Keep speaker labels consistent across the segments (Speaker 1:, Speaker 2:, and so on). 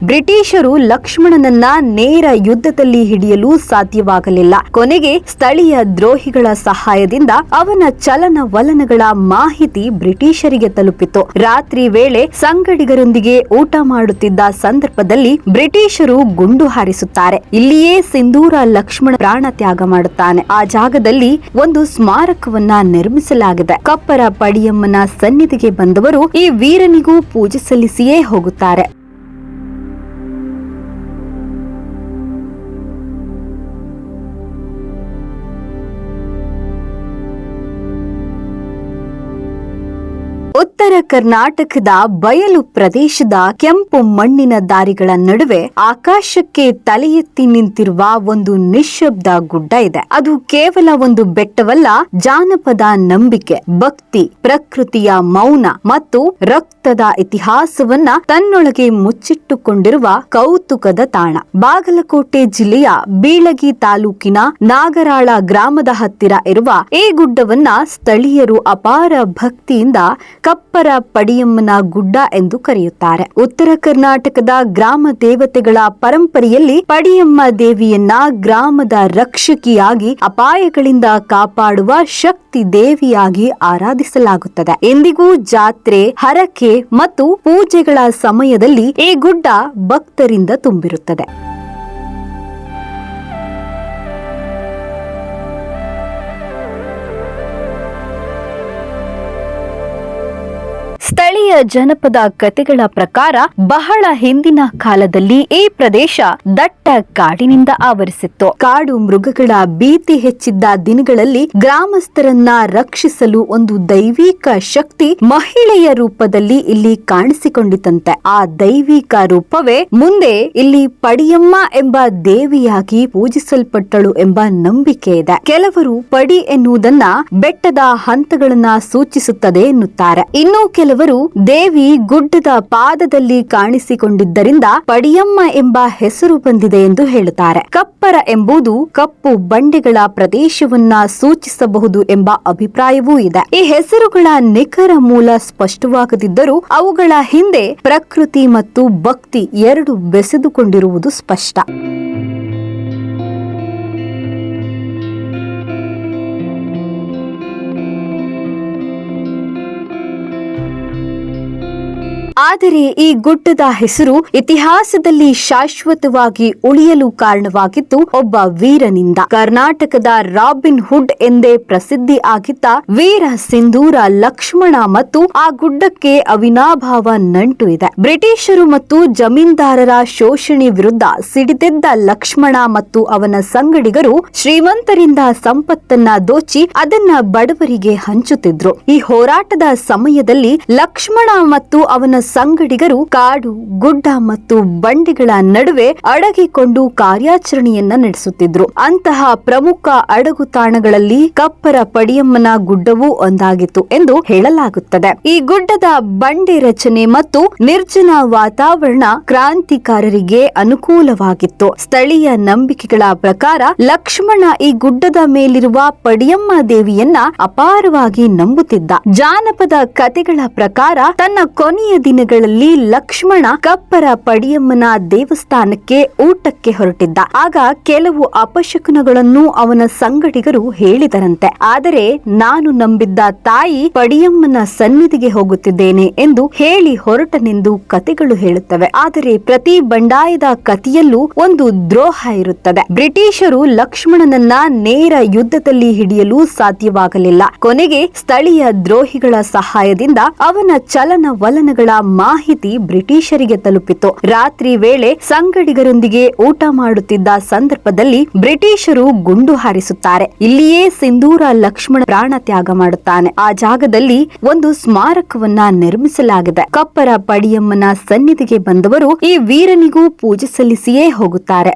Speaker 1: ಬ್ರಿಟಿಷರು ಲಕ್ಷ್ಮಣನನ್ನ ನೇರ ಯುದ್ಧದಲ್ಲಿ ಹಿಡಿಯಲು ಸಾಧ್ಯವಾಗಲಿಲ್ಲ. ಕೊನೆಗೆ ಸ್ಥಳೀಯ ದ್ರೋಹಿಗಳ ಸಹಾಯದಿಂದ ಅವನ ಚಲನವಲನಗಳ ಮಾಹಿತಿ ಬ್ರಿಟಿಷರಿಗೆ ತಲುಪಿತು. ರಾತ್ರಿ ವೇಳೆ ಸಂಗಡಿಗರೊಂದಿಗೆ ಊಟ ಮಾಡುತ್ತಿದ್ದ ಸಂದರ್ಭದಲ್ಲಿ ಬ್ರಿಟಿಷರು ಗುಂಡು ಹಾರಿಸುತ್ತಾರೆ. ಇಲ್ಲಿಯೇ ಸಿಂಧೂರ ಲಕ್ಷ್ಮಣ ಪ್ರಾಣ ತ್ಯಾಗ ಮಾಡುತ್ತಾನೆ. ಆ ಜಾಗದಲ್ಲಿ ಒಂದು ಸ್ಮಾರಕವನ್ನ ನಿರ್ಮಿಸಲಾಗಿದೆ. ಕಪ್ಪರ ಪಡಿಯಮ್ಮನ ಸನ್ನಿಧಿಗೆ ಬಂದವರು ಈ ವೀರನಿಗೂ ಪೂಜೆ ಸಲ್ಲಿಸಿಯೇ ಹೋಗುತ್ತಾರೆ. ಉತ್ತರ ಕರ್ನಾಟಕದ ಬಯಲು ಪ್ರದೇಶದ ಕೆಂಪು ಮಣ್ಣಿನ ದಾರಿಗಳ ನಡುವೆ ಆಕಾಶಕ್ಕೆ ತಲೆ ಎತ್ತಿ ನಿಂತಿರುವ ಒಂದು ನಿಶ್ಶಬ್ದ ಗುಡ್ಡ ಇದೆ. ಅದು ಕೇವಲ ಒಂದು ಬೆಟ್ಟವಲ್ಲ, ಜಾನಪದ ನಂಬಿಕೆ, ಭಕ್ತಿ, ಪ್ರಕೃತಿಯ ಮೌನ ಮತ್ತು ರಕ್ತದ ಇತಿಹಾಸವನ್ನ ತನ್ನೊಳಗೆ ಮುಚ್ಚಿಟ್ಟುಕೊಂಡಿರುವ ಕೌತುಕದ ತಾಣ. ಬಾಗಲಕೋಟೆ ಜಿಲ್ಲೆಯ ಬೀಳಗಿ ತಾಲೂಕಿನ ನಾಗರಾಳ ಗ್ರಾಮದ ಹತ್ತಿರ ಇರುವ ಈ ಗುಡ್ಡವನ್ನ ಸ್ಥಳೀಯರು ಅಪಾರ ಭಕ್ತಿಯಿಂದ ಕಪ್ಪರ ಪಡಿಯಮ್ಮನ ಗುಡ್ಡ ಎಂದು ಕರೆಯುತ್ತಾರೆ. ಉತ್ತರ ಕರ್ನಾಟಕದ ಗ್ರಾಮ ದೇವತೆಗಳ ಪರಂಪರೆಯಲ್ಲಿ ಪಡಿಯಮ್ಮ ದೇವಿಯನ್ನ ಗ್ರಾಮದ ರಕ್ಷಕಿಯಾಗಿ, ಅಪಾಯಗಳಿಂದ ಕಾಪಾಡುವ ಶಕ್ತಿ ದೇವಿಯಾಗಿ ಆರಾಧಿಸಲಾಗುತ್ತದೆ. ಎಂದಿಗೂ ಜಾತ್ರೆ, ಹರಕೆ ಮತ್ತು ಪೂಜೆಗಳ ಸಮಯದಲ್ಲಿ ಈ ಗುಡ್ಡ ಭಕ್ತರಿಂದ ತುಂಬಿರುತ್ತದೆ. ಸ್ಥಳೀಯ ಜನಪದ ಕಥೆಗಳ ಪ್ರಕಾರ ಬಹಳ ಹಿಂದಿನ ಕಾಲದಲ್ಲಿ ಈ ಪ್ರದೇಶ ದಟ್ಟ ಕಾಡಿನಿಂದ ಆವರಿಸಿತ್ತು. ಕಾಡು ಮೃಗಗಳ ಭೀತಿ ಹೆಚ್ಚಿದ್ದ ದಿನಗಳಲ್ಲಿ ಗ್ರಾಮಸ್ಥರನ್ನ ರಕ್ಷಿಸಲು ಒಂದು ದೈವಿಕ ಶಕ್ತಿ ಮಹಿಳೆಯ ರೂಪದಲ್ಲಿ ಇಲ್ಲಿ ಕಾಣಿಸಿಕೊಂಡಿತಂತೆ. ಆ ದೈವಿಕ ರೂಪವೇ ಮುಂದೆ ಇಲ್ಲಿ ಪಡಿಯಮ್ಮ ಎಂಬ ದೇವಿಯಾಗಿ ಪೂಜಿಸಲ್ಪಟ್ಟಳು ಎಂಬ ನಂಬಿಕೆ ಇದೆ. ಕೆಲವರು ಪಡಿ ಎನ್ನುವುದನ್ನ ಬೆಟ್ಟದ ಹಂತಗಳನ್ನ ಸೂಚಿಸುತ್ತದೆ ಎನ್ನುತ್ತಾರೆ. ಇನ್ನು ಕೆಲವರು ದೇವಿ ಗುಡ್ಡದ ಪಾದದಲ್ಲಿ ಕಾಣಿಸಿಕೊಂಡಿದ್ದರಿಂದ ಪಡಿಯಮ್ಮ ಎಂಬ ಹೆಸರು ಬಂದಿದೆ ಎಂದು ಹೇಳುತ್ತಾರೆ. ಕಪ್ಪರ ಎಂಬುದು ಕಪ್ಪು ಬಂಡೆಗಳ ಪ್ರದೇಶವನ್ನ ಸೂಚಿಸಬಹುದು ಎಂಬ ಅಭಿಪ್ರಾಯವೂ ಇದೆ. ಈ ಹೆಸರುಗಳ ನಿಖರ ಮೂಲ ಸ್ಪಷ್ಟವಾಗದಿದ್ದರೂ ಅವುಗಳ ಹಿಂದೆ ಪ್ರಕೃತಿ ಮತ್ತು ಭಕ್ತಿ ಎರಡು ಬೆಸೆದುಕೊಂಡಿರುವುದು ಸ್ಪಷ್ಟ. ಆದರೆ ಈ ಗುಡ್ಡದ ಹೆಸರು ಇತಿಹಾಸದಲ್ಲಿ ಶಾಶ್ವತವಾಗಿ ಉಳಿಯಲು ಕಾರಣವಾಗಿದ್ದು ಒಬ್ಬ ವೀರನಿಂದ. ಕರ್ನಾಟಕದ ರಾಬಿನ್ ಹುಡ್ ಎಂದೇ ಪ್ರಸಿದ್ಧಿ ಆಗಿದ್ದ ವೀರ ಸಿಂಧೂರ ಲಕ್ಷ್ಮಣ ಮತ್ತು ಆ ಗುಡ್ಡಕ್ಕೆ ಅವಿನಾಭಾವ ನಂಟು ಇದೆ. ಬ್ರಿಟಿಷರು ಮತ್ತು ಜಮೀನ್ದಾರರ ಶೋಷಣೆ ವಿರುದ್ಧ ಸಿಡಿದೆದ್ದ ಲಕ್ಷ್ಮಣ ಮತ್ತು ಅವನ ಸಂಗಡಿಗರು ಶ್ರೀಮಂತರಿಂದ ಸಂಪತ್ತನ್ನ ದೋಚಿ ಅದನ್ನ ಬಡವರಿಗೆ ಹಂಚುತ್ತಿದ್ರು. ಈ ಹೋರಾಟದ ಸಮಯದಲ್ಲಿ ಲಕ್ಷ್ಮಣ ಮತ್ತು ಅವನ ಸಂಗಡಿಗರು ಕಾಡು, ಗುಡ್ಡ ಮತ್ತು ಬಂಡೆಗಳ ನಡುವೆ ಅಡಗಿಕೊಂಡು ಕಾರ್ಯಾಚರಣೆಯನ್ನ ನಡೆಸುತ್ತಿದ್ರು. ಅಂತಹ ಪ್ರಮುಖ ಅಡಗುತಾಣಗಳಲ್ಲಿ ಕಪ್ಪರ ಪಡಿಯಮ್ಮನ ಗುಡ್ಡವೂ ಒಂದಾಗಿತ್ತು ಎಂದು ಹೇಳಲಾಗುತ್ತದೆ. ಈ ಗುಡ್ಡದ ಬಂಡೆ ರಚನೆ ಮತ್ತು ನಿರ್ಜನ ವಾತಾವರಣ ಕ್ರಾಂತಿಕಾರರಿಗೆ ಅನುಕೂಲವಾಗಿತ್ತು. ಸ್ಥಳೀಯ ನಂಬಿಕೆಗಳ ಪ್ರಕಾರ ಲಕ್ಷ್ಮಣ ಈ ಗುಡ್ಡದ ಮೇಲಿರುವ ಪಡಿಯಮ್ಮ ದೇವಿಯನ್ನ ಅಪಾರವಾಗಿ ನಂಬುತ್ತಿದ್ದ. ಜಾನಪದ ಕಥೆಗಳ ಪ್ರಕಾರ ತನ್ನ ಕೊನೆಯ ದಿನಗಳಲ್ಲಿ ಲಕ್ಷ್ಮಣ ಕಪ್ಪರ ಪಡಿಯಮ್ಮನ ದೇವಸ್ಥಾನಕ್ಕೆ ಊಟಕ್ಕೆ ಹೊರಟಿದ್ದ. ಆಗ ಕೆಲವು ಅಪಶಕುನಗಳನ್ನು ಅವನ ಸಂಗಡಿಗರು ಹೇಳಿದರಂತೆ. ಆದರೆ ನಾನು ನಂಬಿದ್ದ ತಾಯಿ ಪಡಿಯಮ್ಮನ ಸನ್ನಿಧಿಗೆ ಹೋಗುತ್ತಿದ್ದೇನೆ ಎಂದು ಹೇಳಿ ಹೊರಟನೆಂದು ಕಥೆಗಳು ಹೇಳುತ್ತವೆ. ಆದರೆ ಪ್ರತಿ ಬಂಡಾಯದ ಕಥೆಯಲ್ಲೂ ಒಂದು ದ್ರೋಹ ಇರುತ್ತದೆ. ಬ್ರಿಟಿಷರು ಲಕ್ಷ್ಮಣನನ್ನ ನೇರ ಯುದ್ಧದಲ್ಲಿ ಹಿಡಿಯಲು ಸಾಧ್ಯವಾಗಲಿಲ್ಲ. ಕೊನೆಗೆ ಸ್ಥಳೀಯ ದ್ರೋಹಿಗಳ ಸಹಾಯದಿಂದ ಅವನ ಚಲನವಲನಗಳ ಮಾಹಿತಿ ಬ್ರಿಟಿಷರಿಗೆ ತಲುಪಿತು. ರಾತ್ರಿ ವೇಳೆ ಸಂಗಡಿಗರೊಂದಿಗೆ ಊಟ ಮಾಡುತ್ತಿದ್ದ ಸಂದರ್ಭದಲ್ಲಿ ಬ್ರಿಟಿಷರು ಗುಂಡು ಹಾರಿಸುತ್ತಾರೆ. ಇಲ್ಲಿಯೇ ಸಿಂಧೂರ ಲಕ್ಷ್ಮಣ ಪ್ರಾಣ ತ್ಯಾಗ ಮಾಡುತ್ತಾನೆ. ಆ ಜಾಗದಲ್ಲಿ ಒಂದು ಸ್ಮಾರಕವನ್ನ ನಿರ್ಮಿಸಲಾಗಿದೆ. ಕಪ್ಪರ ಪಡಿಯಮ್ಮನ ಸನ್ನಿಧಿಗೆ ಬಂದವರು ಈ ವೀರನಿಗೂ ಪೂಜೆ ಸಲ್ಲಿಸಿಯೇ ಹೋಗುತ್ತಾರೆ.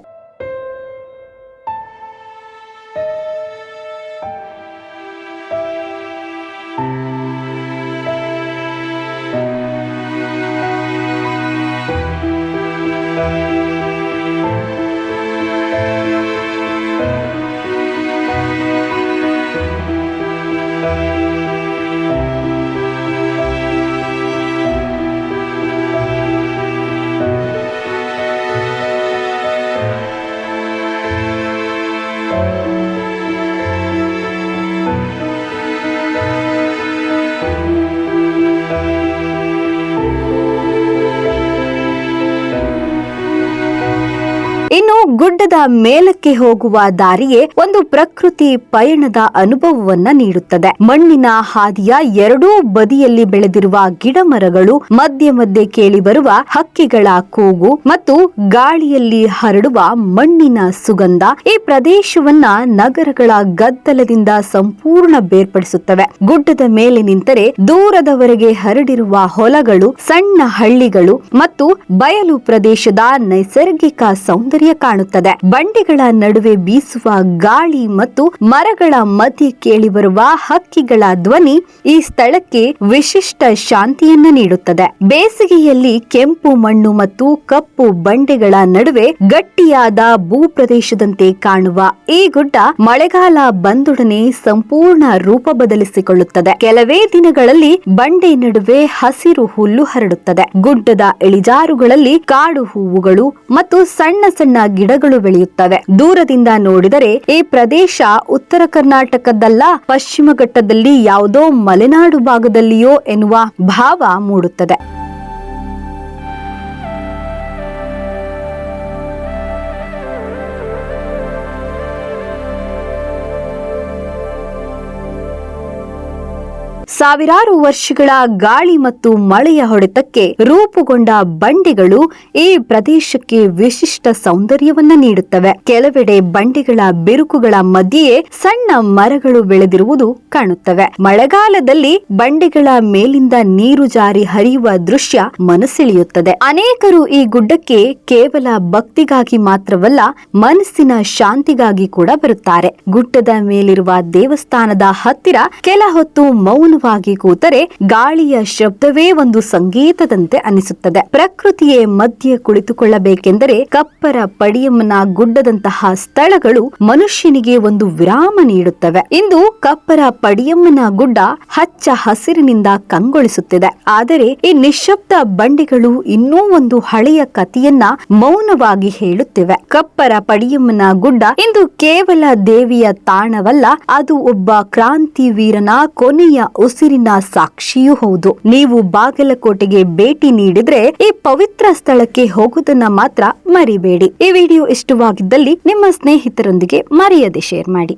Speaker 1: ಗುಡ್ಡದ ಮೇಲಕ್ಕೆ ಹೋಗುವ ದಾರಿಯೇ ಒಂದು ಪ್ರಕೃತಿ ಪಯಣದ ಅನುಭವವನ್ನ ನೀಡುತ್ತದೆ. ಮಣ್ಣಿನ ಹಾದಿಯ ಎರಡೂ ಬದಿಯಲ್ಲಿ ಬೆಳೆದಿರುವ ಗಿಡಮರಗಳು, ಮಧ್ಯೆ ಮಧ್ಯೆ ಕೇಳಿಬರುವ ಹಕ್ಕಿಗಳ ಕೂಗು ಮತ್ತು ಗಾಳಿಯಲ್ಲಿ ಹರಡುವ ಮಣ್ಣಿನ ಸುಗಂಧ ಈ ಪ್ರದೇಶವನ್ನ ನಗರಗಳ ಗದ್ದಲದಿಂದ ಸಂಪೂರ್ಣ ಬೇರ್ಪಡಿಸುತ್ತವೆ. ಗುಡ್ಡದ ಮೇಲೆ ನಿಂತರೆ ದೂರದವರೆಗೆ ಹರಡಿರುವ ಹೊಲಗಳು, ಸಣ್ಣ ಹಳ್ಳಿಗಳು ಮತ್ತು ಬಯಲು ಪ್ರದೇಶದ ನೈಸರ್ಗಿಕ ಸೌಂದರ್ಯ ಕಾಣುತ್ತದೆ. ಬಂಡೆಗಳ ನಡುವೆ ಬೀಸುವ ಗಾಳಿ ಮತ್ತು ಮರಗಳ ಮಧ್ಯೆ ಕೇಳಿಬರುವ ಹಕ್ಕಿಗಳ ಧ್ವನಿ ಈ ಸ್ಥಳಕ್ಕೆ ವಿಶಿಷ್ಟ ಶಾಂತಿಯನ್ನ ನೀಡುತ್ತದೆ. ಬೇಸಿಗೆಯಲ್ಲಿ ಕೆಂಪು ಮಣ್ಣು ಮತ್ತು ಕಪ್ಪು ಬಂಡೆಗಳ ನಡುವೆ ಗಟ್ಟಿಯಾದ ಭೂಪ್ರದೇಶದಂತೆ ಕಾಣುವ ಈ ಗುಡ್ಡ ಮಳೆಗಾಲ ಬಂದೊಡನೆ ಸಂಪೂರ್ಣ ರೂಪ ಬದಲಿಸಿಕೊಳ್ಳುತ್ತದೆ. ಕೆಲವೇ ದಿನಗಳಲ್ಲಿ ಬಂಡೆ ನಡುವೆ ಹಸಿರು ಹುಲ್ಲು ಹರಡುತ್ತದೆ. ಗುಡ್ಡದ ಇಳಿಜಾರುಗಳಲ್ಲಿ ಕಾಡು ಹೂವುಗಳು ಮತ್ತು ಸಣ್ಣ ಸಣ್ಣ ಗಿಡಗಳು ಬೆಳೆಯುತ್ತವೆ. ದೂರದಿಂದ ನೋಡಿದರೆ ಈ ಪ್ರದೇಶ ಉತ್ತರ ಕರ್ನಾಟಕದಲ್ಲ, ಪಶ್ಚಿಮ ಘಟ್ಟದಲ್ಲಿ ಯಾವುದೋ ಮಲೆನಾಡು ಭಾಗದಲ್ಲಿಯೋ ಎನ್ನುವ ಭಾವ ಮೂಡುತ್ತದೆ. ಸಾವಿರಾರು ವರ್ಷಗಳ ಗಾಳಿ ಮತ್ತು ಮಳೆಯ ಹೊಡೆತಕ್ಕೆ ರೂಪುಗೊಂಡ ಬಂಡೆಗಳು ಈ ಪ್ರದೇಶಕ್ಕೆ ವಿಶಿಷ್ಟ ಸೌಂದರ್ಯವನ್ನ ನೀಡುತ್ತವೆ. ಕೆಲವೆಡೆ ಬಂಡೆಗಳ ಬಿರುಕುಗಳ ಮಧ್ಯೆಯೇ ಸಣ್ಣ ಮರಗಳು ಬೆಳೆದಿರುವುದು ಕಾಣುತ್ತವೆ. ಮಳೆಗಾಲದಲ್ಲಿ ಬಂಡೆಗಳ ಮೇಲಿಂದ ನೀರು ಜಾರಿ ಹರಿಯುವ ದೃಶ್ಯ ಮನಸೆಳೆಯುತ್ತದೆ. ಅನೇಕರು ಈ ಗುಡ್ಡಕ್ಕೆ ಕೇವಲ ಭಕ್ತಿಗಾಗಿ ಮಾತ್ರವಲ್ಲ, ಮನಸ್ಸಿನ ಶಾಂತಿಗಾಗಿ ಕೂಡ ಬರುತ್ತಾರೆ. ಗುಡ್ಡದ ಮೇಲಿರುವ ದೇವಸ್ಥಾನದ ಹತ್ತಿರ ಕೆಲ ಹೊತ್ತು ಮೌನವಾಗಿ ಕೂತರೆ ಗಾಳಿಯ ಶಬ್ದವೇ ಒಂದು ಸಂಗೀತದಂತೆ ಅನಿಸುತ್ತದೆ. ಪ್ರಕೃತಿಯೇ ಮಧ್ಯೆ ಕುಳಿತುಕೊಳ್ಳಬೇಕೆಂದರೆ ಕಪ್ಪರ ಪಡಿಯಮ್ಮನ ಗುಡ್ಡದಂತಹ ಸ್ಥಳಗಳು ಮನುಷ್ಯನಿಗೆ ಒಂದು ವಿರಾಮ ನೀಡುತ್ತವೆ. ಇಂದು ಕಪ್ಪರ ಪಡಿಯಮ್ಮನ ಗುಡ್ಡ ಹಚ್ಚ ಹಸಿರಿನಿಂದ ಕಂಗೊಳಿಸುತ್ತಿದೆ. ಆದರೆ ಈ ನಿಶ್ಶಬ್ದ ಬಂಡೆಗಳು ಇನ್ನೂ ಒಂದು ಹಳೆಯ ಕಥೆಯನ್ನ ಮೌನವಾಗಿ ಹೇಳುತ್ತಿವೆ. ಕಪ್ಪರ ಪಡಿಯಮ್ಮನ ಗುಡ್ಡ ಇಂದು ಕೇವಲ ದೇವಿಯ ತಾಣವಲ್ಲ, ಅದು ಒಬ್ಬ ಕ್ರಾಂತಿ ವೀರನ ಕೊನೆಯ ಉಸಿರಿನ ಸಾಕ್ಷಿಯೂ ಹೌದು. ನೀವು ಬಾಗಲಕೋಟೆಗೆ ಭೇಟಿ ನೀಡಿದ್ರೆ ಈ ಪವಿತ್ರ ಸ್ಥಳಕ್ಕೆ ಹೋಗುವುದನ್ನ ಮಾತ್ರ ಮರಿಬೇಡಿ. ಈ ವಿಡಿಯೋ ಇಷ್ಟವಾಗಿದ್ದಲ್ಲಿ ನಿಮ್ಮ ಸ್ನೇಹಿತರೊಂದಿಗೆ ಮರೆಯದೆ ಶೇರ್ ಮಾಡಿ.